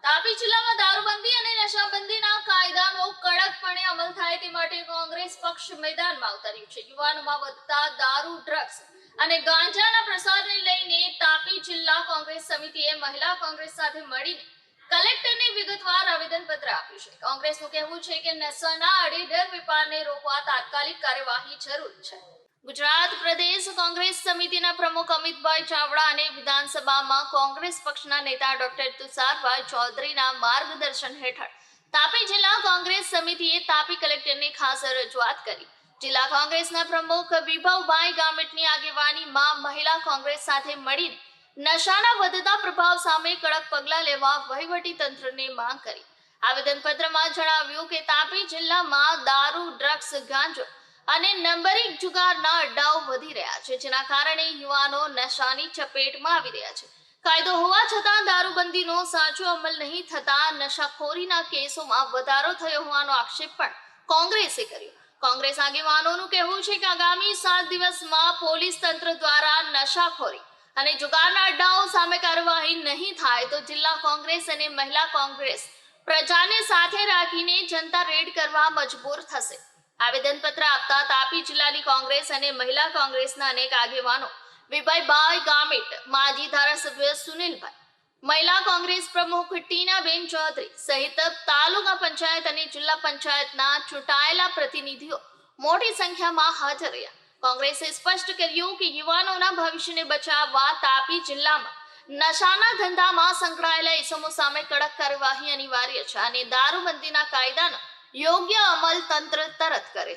તાપી જિલ્લામાં દારૂબંધી અને નશાબંધીના કાયદાનો કડકપણે અમલ થાય તે માટે કોંગ્રેસ પક્ષ મેદાનમાં ઉતર્યું છે। યુવાનોમાં વધતા દારૂ, ડ્રગ્સ અને ગાંજાના પ્રસારને લઈને તાપી જિલ્લા કોંગ્રેસ સમિતિએ મહિલા કોંગ્રેસ સાથે મળીને કલેક્ટરને વિગતવાર આવેદનપત્ર આપ્યું છે। કોંગ્રેસનું કહેવું છે કે નશાના આડેધડ વેપારને રોકવા તાત્કાલિક કાર્યવાહી જરૂરી છે। ગુજરાત પ્રદેશ કોંગ્રેસ સમિતિના પ્રમુખ અમિતભાઈ ચાવડા અને વિધાનસભામાં કોંગ્રેસ પક્ષના નેતા ડોક્ટર તુષારભાઈ ચૌધરીના માર્ગદર્શન હેઠળ તાપી જિલ્લા કોંગ્રેસ સમિતિએ તાપી કલેક્ટરને ખાસ રજૂઆત કરી। જિલ્લા કોંગ્રેસના પ્રમુખ વિભવભાઈ ગામિતની આગેવાનીમાં મહિલા કોંગ્રેસ સાથે મળીને નશાના વધતા પ્રભાવ સામે કડક પગલાં લેવા વહીવટી તંત્રને માંગ કરી। આવેદનપત્રમાં જણાવ્યું કે તાપી જિલ્લામાં દારૂ, ડ્રગ્સ, ગાંજો અને નંબરિંગ જુગારના અડ્ડાઓ વધી રહ્યા છે, જેના કારણે યુવાનો નશાની ચપેટમાં આવી રહ્યા છે। કાયદો હોવા છતાં દારૂબંધીનો સાચો અમલ નહીં થતા નશાખોરીના કેસોમાં વધારો થયો હોવાનો આક્ષેપ પણ કોંગ્રેસે કર્યો। કોંગ્રેસ આગેવાનોનું કહેવું છે કે આગામી 7 દિવસમાં પોલીસ તંત્ર દ્વારા નશાખોરી અને જુગારના અડ્ડાઓ સામે કાર્યવાહી નહીં થાય તો જિલ્લા કોંગ્રેસ અને મહિલા કોંગ્રેસ પ્રજાને સાથે રાખીને જનતા રેડ કરવા મજબૂર થશે। આવેદનપત્ર આપતા તાપી જિલ્લાની કોંગ્રેસ અને મહિલા કોંગ્રેસના અનેક આગેવાનો વિભવભાઈ ગામિત, માજી ધારાસભ્ય સુનિલભાઈ, મહિલા કોંગ્રેસ પ્રમુખ ટીનાબેન ચૌધરી સહિત તાલુકા પંચાયત અને જિલ્લા પંચાયતના ચૂંટાયેલા પ્રતિનિધિઓ મોટી સંખ્યામાં હાજર રહ્યા। કોંગ્રેસે સ્પષ્ટ કર્યું કે યુવાનોના ભવિષ્યને બચાવવા તાપી જિલ્લામાં નશાના ધંધામાં સંકળાયેલા ઇસમો સામે કડક કાર્યવાહી અનિવાર્ય છે અને દારૂબંધીના કાયદાનો યોગ્ય અમલ તંત્ર તરત કરે।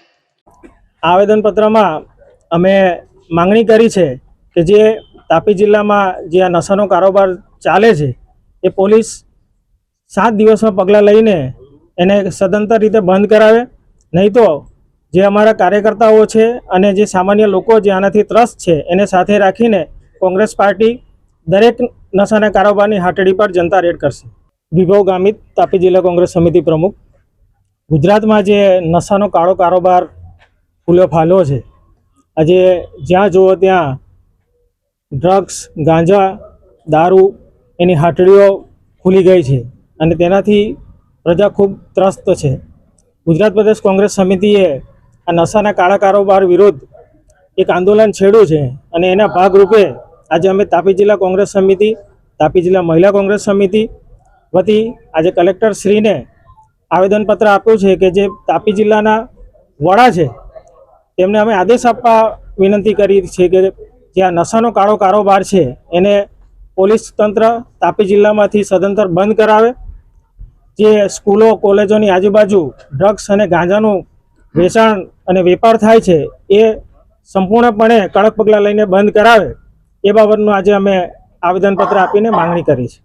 આવેદનપત્રમાં અમે માંગણી કરી છે કે જે તાપી જિલ્લામાં જે આ નશાનો કારોબાર ચાલે છે એ પોલીસ 7 દિવસમાં પગલાં લઈને એને સદંતર રીતે બંધ કરાવે, નહીં તો જે અમારા કાર્યકર્તાઓ છે અને જે સામાન્ય લોકો જે આનાથી ત્રસ્ત છે એને સાથે રાખીને કોંગ્રેસ પાર્ટી દરેક નશાના કારોબારની હાટડી પર જનતા રેડ કરશે। વિભવ ગામિત, તાપી જિલ્લા કોંગ્રેસ સમિતિ પ્રમુખ। ગુજરાતમાં જે નશાનો કાળો કારોબાર ફૂલ્યો ફાલ્યો છે, આજે જ્યાં જુઓ ત્યાં ડ્રગ્સ, ગાંજા, દારૂ એની હાટડીઓ ખુલી ગઈ છે અને તેનાથી પ્રજા ખૂબ ત્રસ્ત છે। ગુજરાત પ્રદેશ કોંગ્રેસ સમિતિએ આ નશાના કાળા કારોબાર વિરુદ્ધ એક આંદોલન છેડ્યું છે અને એના ભાગરૂપે આજે અમે તાપી જિલ્લા કોંગ્રેસ સમિતિ, તાપી જિલ્લા મહિલા કોંગ્રેસ સમિતિ વતી આજે કલેક્ટરશ્રીને આવેદનપત્ર આપ્યું છે કે જે તાપી જિલ્લાના વડા છે તેમને અમે આદેશ આપવા વિનંતી કરી છે કે જે આ નશાનો કાળો કારોબાર છે એને પોલીસ તંત્ર તાપી જિલ્લામાંથી સદંતર બંધ કરાવે। જે સ્કૂલો, કોલેજોની આજુબાજુ ડ્રગ્સ અને ગાંજાનું વેચાણ અને વેપાર થાય છે એ સંપૂર્ણપણે કડક પગલાં લઈને બંધ કરાવે એ બાબતનું આજે અમે આવેદનપત્ર આપીને માંગણી કરી છે।